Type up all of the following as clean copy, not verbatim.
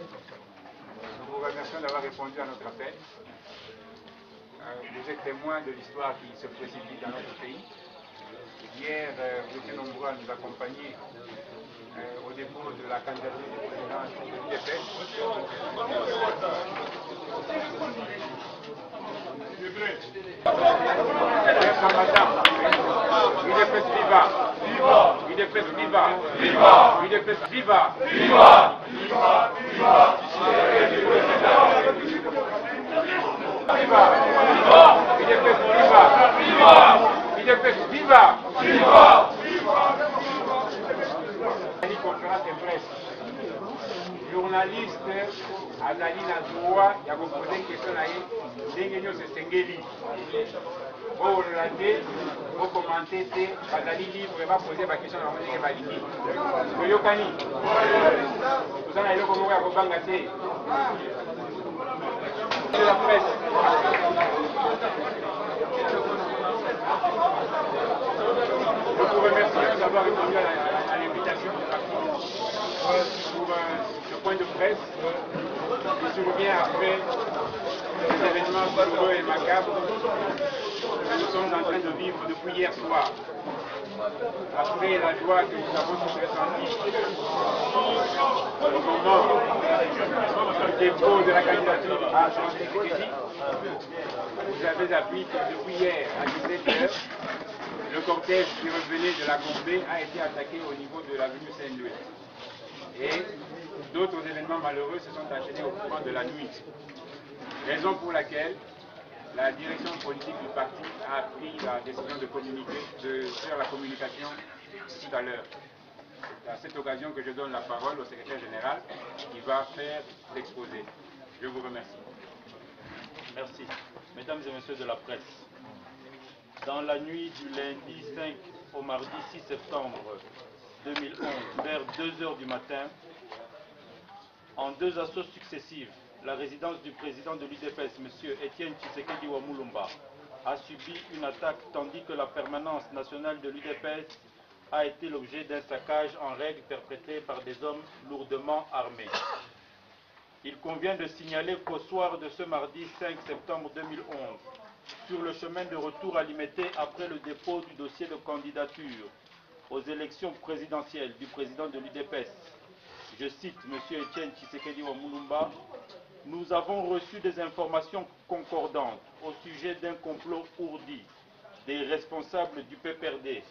Nous vous remercions d'avoir répondu à notre appel. Vous êtes témoin de l'histoire qui se précipite dans notre pays. Hier, vous étiez nombreux à nous accompagner au dépôt de la candidature du président de l'UDPS. UDPS viva! UDPS viva! UDPS viva! Conférence de presse. Journaliste azali na droit ya kopoze question na ye ndenge nyonso esengeli oolola te okomante te bazali libre bapoze baquestion na ndenge balingi toyokani toza na eloko moko ya kobanga te de la presse. Je vous remercie d'avoir répondu à l'invitation pour ce point de presse qui survient après les événements douloureux et macabres que nous sommes en train de vivre depuis hier soir. Après la joie que nous avons tous ressentie au moment du dépôt de la candidature à Jean Tshisekedi, vous avez appris que depuis hier à 17h, le cortège qui revenait de la Gombe a été attaqué au niveau de l'avenue Saint-Louis. Et d'autres événements malheureux se sont enchaînés au cours de la nuit. Raison pour laquelle la direction politique du parti a pris la décision de communiquer, de faire la communication tout à l'heure. C'est à cette occasion que je donne la parole au secrétaire général qui va faire l'exposé. Je vous remercie. Merci. Mesdames et messieurs de la presse, dans la nuit du lundi 5 au mardi 6 septembre 2011, vers 2 h du matin, en deux assauts successifs, la résidence du président de l'UDPS, M. Etienne Tshisekedi Wamulumba, a subi une attaque tandis que la permanence nationale de l'UDPS a été l'objet d'un saccage en règle perpétré par des hommes lourdement armés. Il convient de signaler qu'au soir de ce mardi 5 septembre 2011, sur le chemin de retour à Limete après le dépôt du dossier de candidature aux élections présidentielles du président de l'UDPS, je cite M. Etienne Tshisekedi Wamulumba, nous avons reçu des informations concordantes au sujet d'un complot ourdi des responsables du PPRD,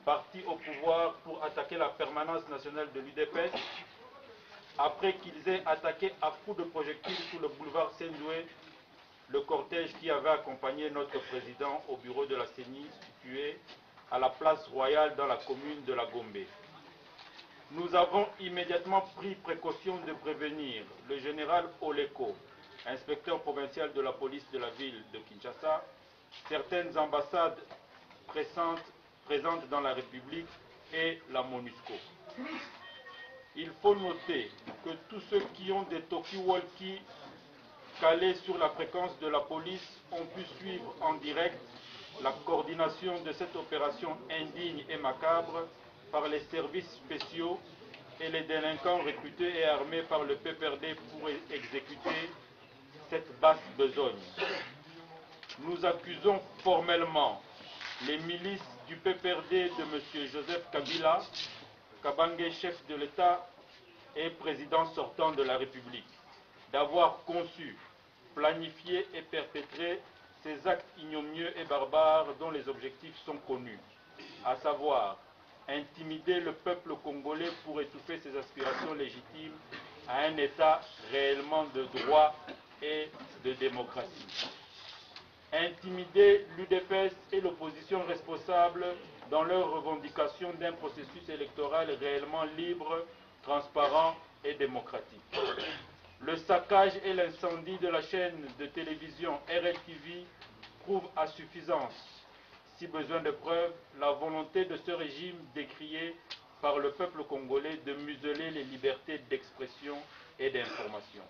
parti au pouvoir pour attaquer la permanence nationale de l'UDPS, après qu'ils aient attaqué à coups de projectiles sur le boulevard Saint-Louis le cortège qui avait accompagné notre président au bureau de la CENI situé à la place royale dans la commune de la Gombe. Nous avons immédiatement pris précaution de prévenir le général Oleko, inspecteur provincial de la police de la ville de Kinshasa, certaines ambassades présentes dans la République et la MONUSCO. Il faut noter que tous ceux qui ont des talkie-walkie calés sur la fréquence de la police ont pu suivre en direct la coordination de cette opération indigne et macabre par les services spéciaux et les délinquants recrutés et armés par le PPRD pour exécuter cette basse besogne. Nous accusons formellement les milices du PPRD de M. Joseph Kabila, Kabange, chef de l'État et président sortant de la République, d'avoir conçu, planifié et perpétré ces actes ignominieux et barbares dont les objectifs sont connus, à savoir intimider le peuple congolais pour étouffer ses aspirations légitimes à un État réellement de droit et de démocratie. Intimider l'UDPS et l'opposition responsable dans leur revendication d'un processus électoral réellement libre, transparent et démocratique. Le saccage et l'incendie de la chaîne de télévision RLTV prouvent à suffisance, si besoin de preuves, la volonté de ce régime décrié par le peuple congolais de museler les libertés d'expression et d'information.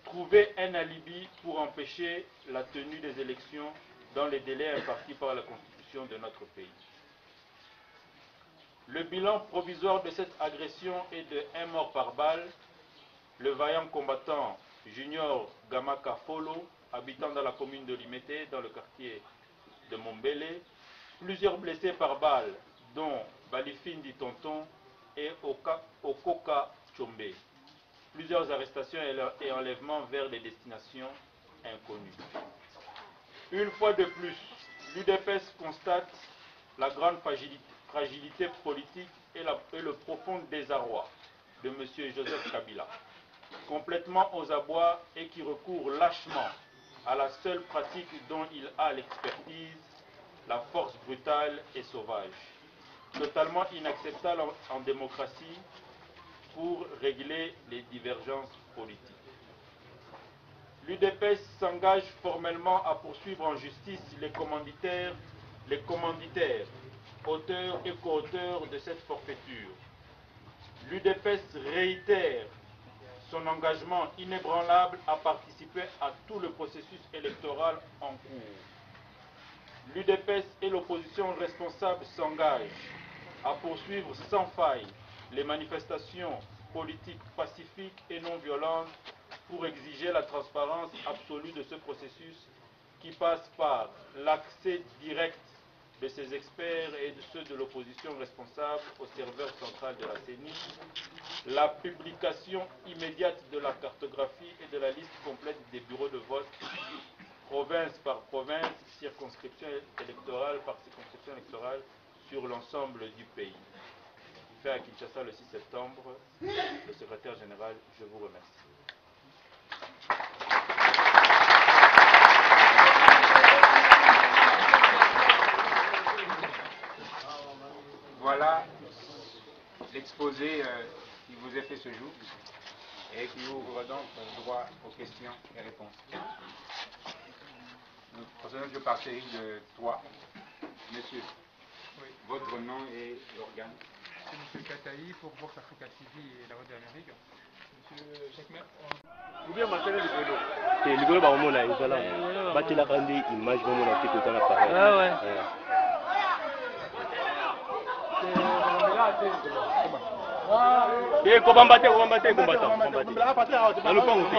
Trouver un alibi pour empêcher la tenue des élections dans les délais impartis par la Constitution de notre pays. Le bilan provisoire de cette agression est de 1 mort par balle. le vaillant combattant Junior Gamaka Folo, habitant dans la commune de Limete, dans le quartier de Mombele, plusieurs blessés par balle, dont Balifindi Tonton et Okoka Chombe. Plusieurs arrestations et enlèvements vers des destinations inconnues. Une fois de plus, l'UDPS constate la grande fragilité politique et le profond désarroi de M. Joseph Kabila, complètement aux abois et qui recourt lâchement à la seule pratique dont il a l'expertise, la force brutale et sauvage, totalement inacceptable en démocratie pour régler les divergences politiques. L'UDPS s'engage formellement à poursuivre en justice les commanditaires, auteurs et co-auteurs de cette forfaiture. L'UDPS réitère son engagement inébranlable à participer à tout le processus électoral en cours. L'UDPS et l'opposition responsable s'engagent à poursuivre sans faille les manifestations politiques pacifiques et non violentes pour exiger la transparence absolue de ce processus qui passe par l'accès direct de ces experts et de ceux de l'opposition responsable au serveur central de la CENI, la publication immédiate de la cartographie et de la liste complète des bureaux de vote, province par province, circonscription électorale par circonscription électorale sur l'ensemble du pays. Fait à Kinshasa le 6 septembre, le secrétaire général, je vous remercie. Voilà l'exposé qui vous est fait ce jour et qui ouvre donc droit aux questions et réponses. Personnellement, je partais de toi, monsieur. Oui. Votre nom et l'organe. C'est M. Kataï pour Vox Africa TV et la Voix de l'Amérique. M. Jacques Ou bien Marcel Ligolo. C'est Ligolo Baromona, il est là. Bâti la grande image, vraiment, on a fait tout le temps pareil. Ah ouais. Et combattre. Dans le pont aussi.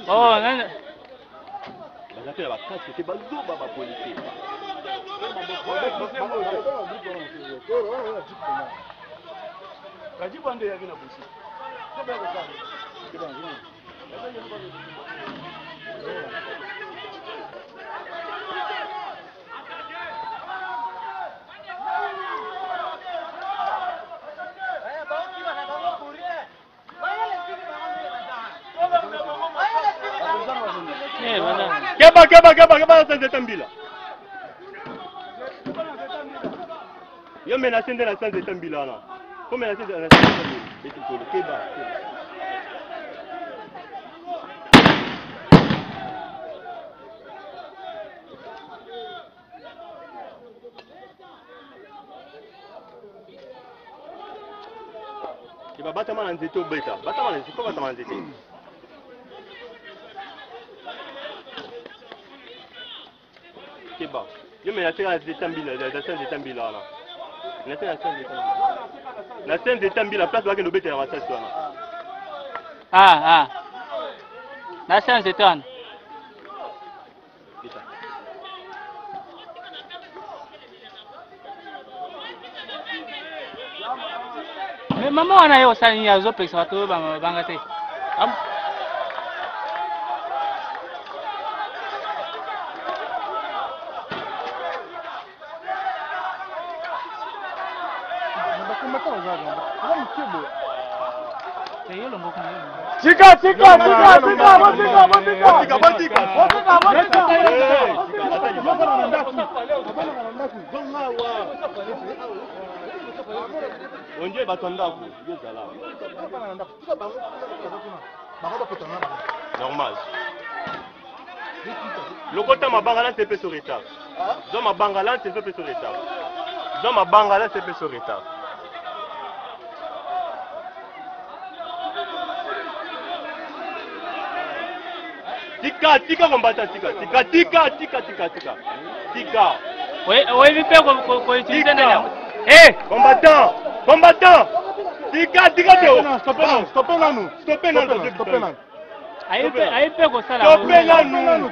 Oh, non. Bah, fait la carte, c'était pas le dos, bah, politique. Keba sans étambila. Yo menacé de la sans étambila là. Faut menacer de la sans étambila. Keba. Keba batama na nzete obeta. Batama na nzete, batama na nzete. Keba. Yo menacé la sans étambila là. La scène de Tambila, place où il y a une Ah. La scène de Tambila. Mais maman, on a eu ça, il y a des opérations à tout, bangaté. Normal. Le côté ma bangala c'est peu sur retard. Dans ma bangala c'est peu sur retard. Dans ma bangala c'est peu sur retard. Tika combattant, tika. Oui, vite qu'on utilise un. Eh, combattant. Tika Théo. Stoppez là nous. Aïe, qu'on ça là. Stoppez là nous.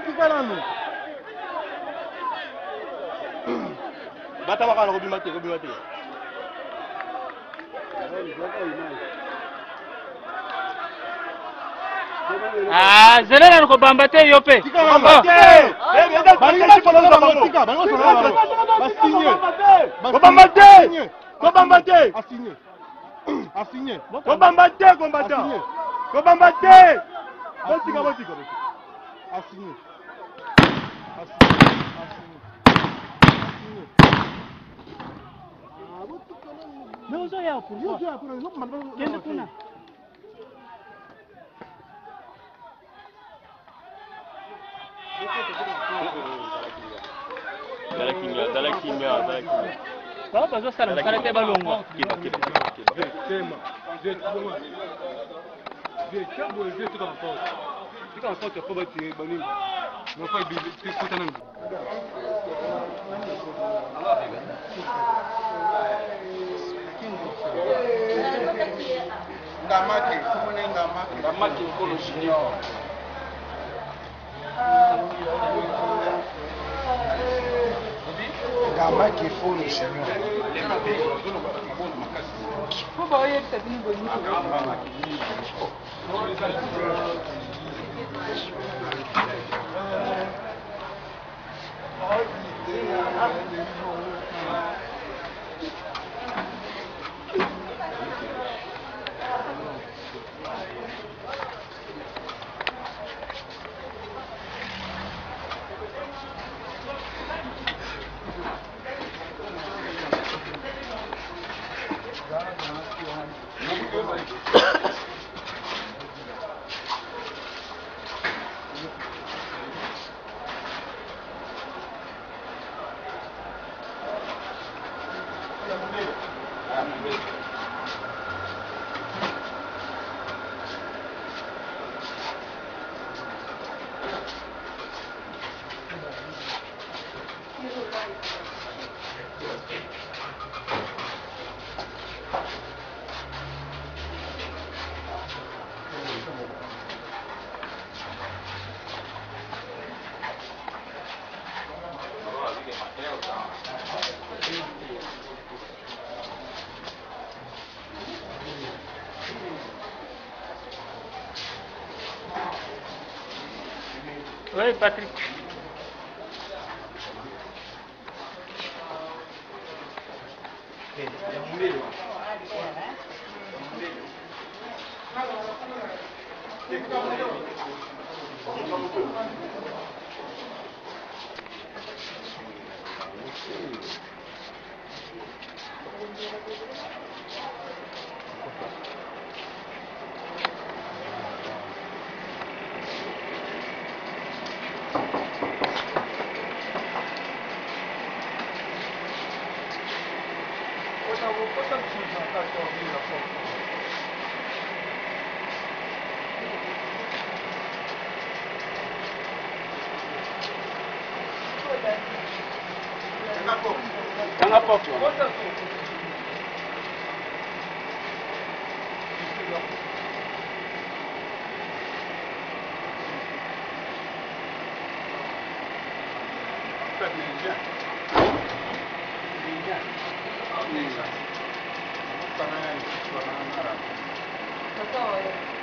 Batamaka Robi Mate. Ah, Zéla n'a pas bambaté, Yopé. Assigné. Mais vous avez pour vous. Dalakimia. Pas besoin de ça, on s'arrête pas longtemps. Ngamaki Nkolo Junior. Ngamaki Nkolo Junior. Oui, Patrick.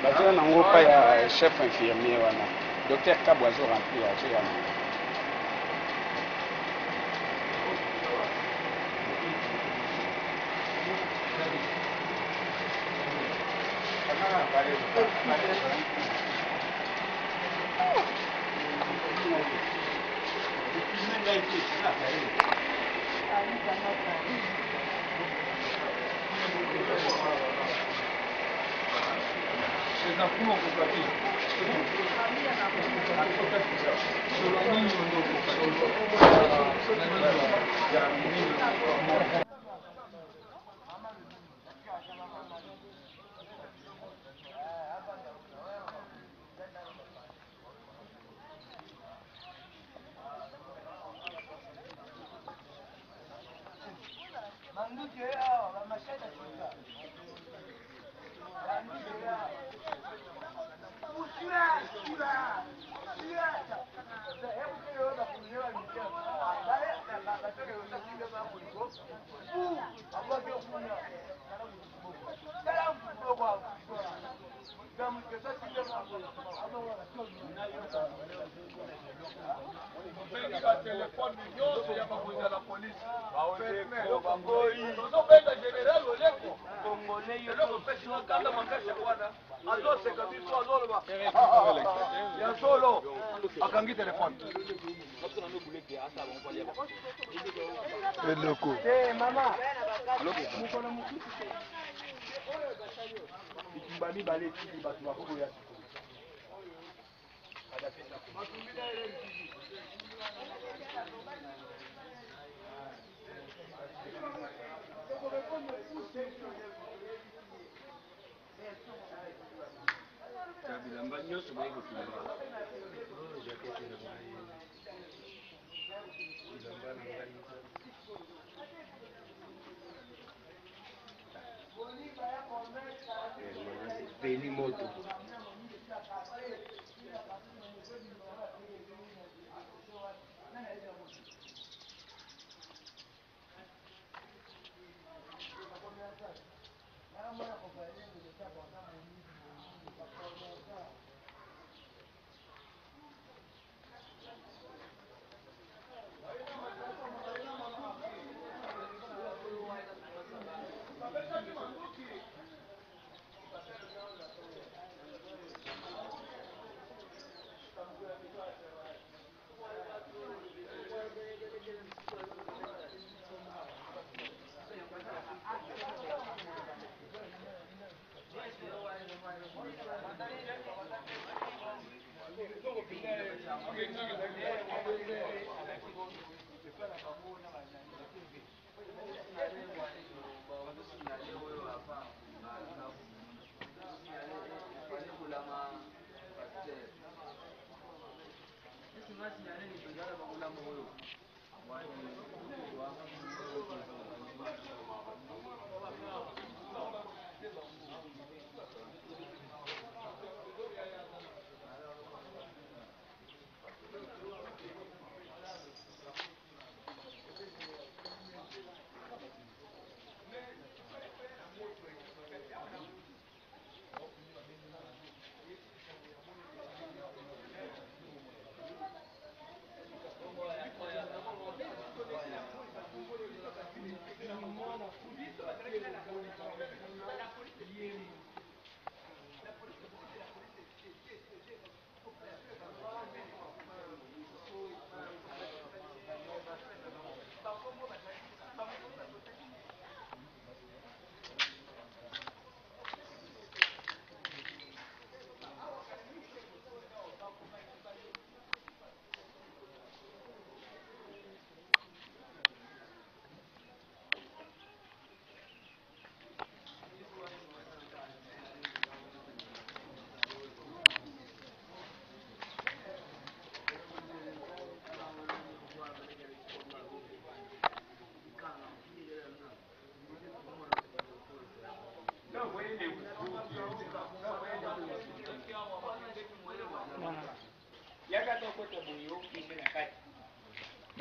Bazela na ngopa ya chef infirmier wana. Docteur Kabwazo rempli ya Jana.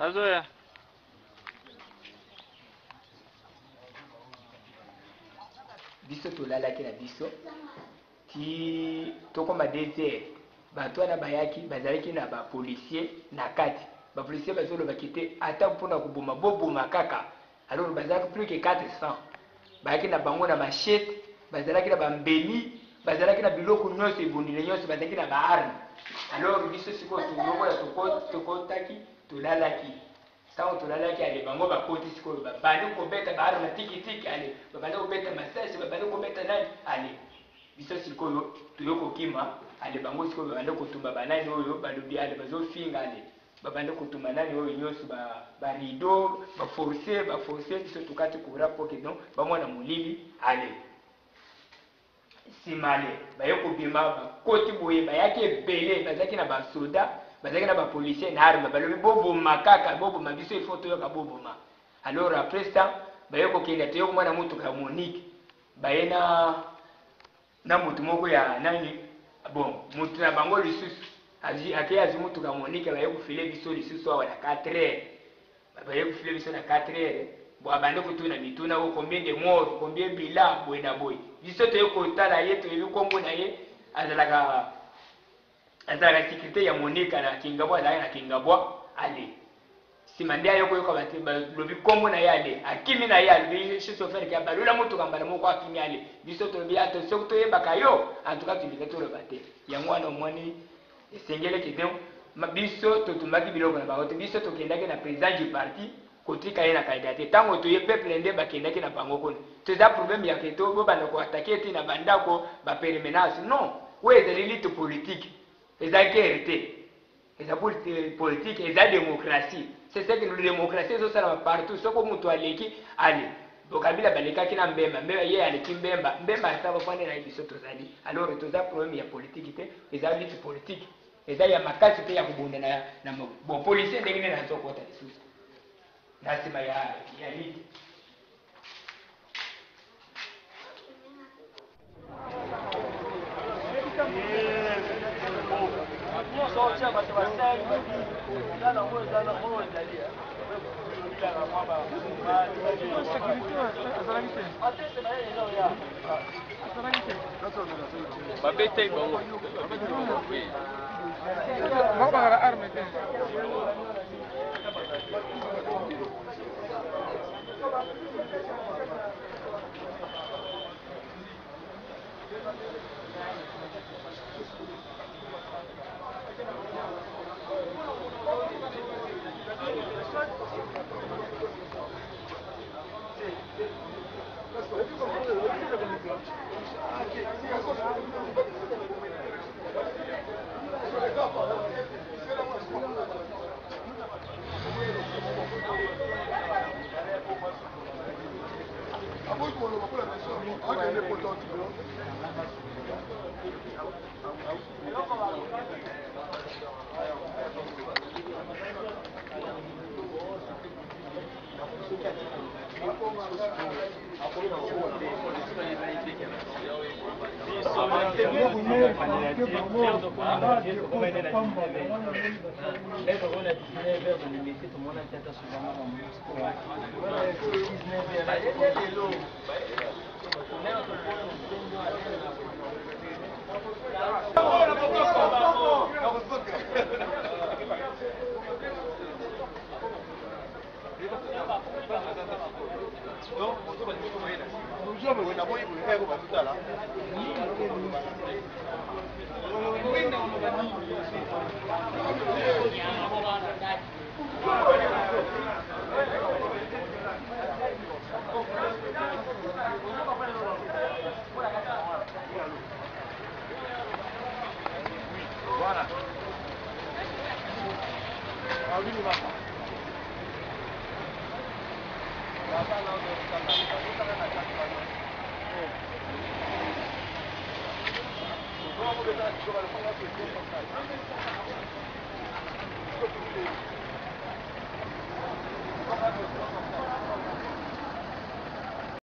Nazoya. Biso tolalaki na biso ti tokoma désert bato wana bayaki bazalaki na bapolisier na kati bapolisier bazolobaki te ata mpona koboma boboma kaka alors bazalaki plus que 400 bayaki na bango na machete bazalaki na bambeli bazalaki na biloko nyonso ebundile nyonso bazalaki na baarme alors biso sikoyo toyokola tokotaki tolalaki ntango tolalaki ale bango bakoti sikoyo babandi kobeta baarme tikitiki ale babandi kobeta masasi babandi kobeta nani ale biso sikoyo toyokokima ale bango sikoyo babandi kotumba banani oyo balobi ale bazofinga ale babandi kotumba nani oyo nyonso barido baforce biso tokati kura poke don bamwana molili ale nsima ale baye kobima bakoti boye bayaki ebele bazalaki na basoda bazalaki na bapolisier na arme balobi boboma kaka boboma biso ifo toyoka boboma alors après ça baye kokenda te yokumwana mutuka Monique baye na mutu moko ya nani bon mutu na bango lisusu ake azi mutuka Monique baye kufile biso lisusu awa na 4 heures baye kufile biso na 4 heures bo abande kutuna mituna ko combien de morts combien bila boy na boy biso te ko tala ye to yekombo na ye azalaka sécurité ya Monique na Kingabwa na Kingabwa ale simandia yoko yoka bati lobi kombo na yale akimi na yale shi sofer ki abalula mutu kambala moko akimi yale biso to bi attention to yebaka yo en tout cas tu bika to robate ya mwana omoni esengele kidon biso to tumaki biloko na baote biso to kendaki na président du parti kotika ye na candidat tango to ye peuple ndé bakendaki na bango kono to za problème ya keto bo bana ko attaquer ti na bandako ba permanence non ouais de l'élite politique eza guerre eza politique eza démocratie c'est ça que nous démocratie zo sala partout soko mutu aleki ali bokabila balekaki na mbemba mbemba ye aleki mbemba ata bafane na biso tozali alors toza problème ya politique te eza lutte politique eza ya makasi te ya kubunda na bon policier ndenge na nzokota lisusu na sima ya lutte. Thank you.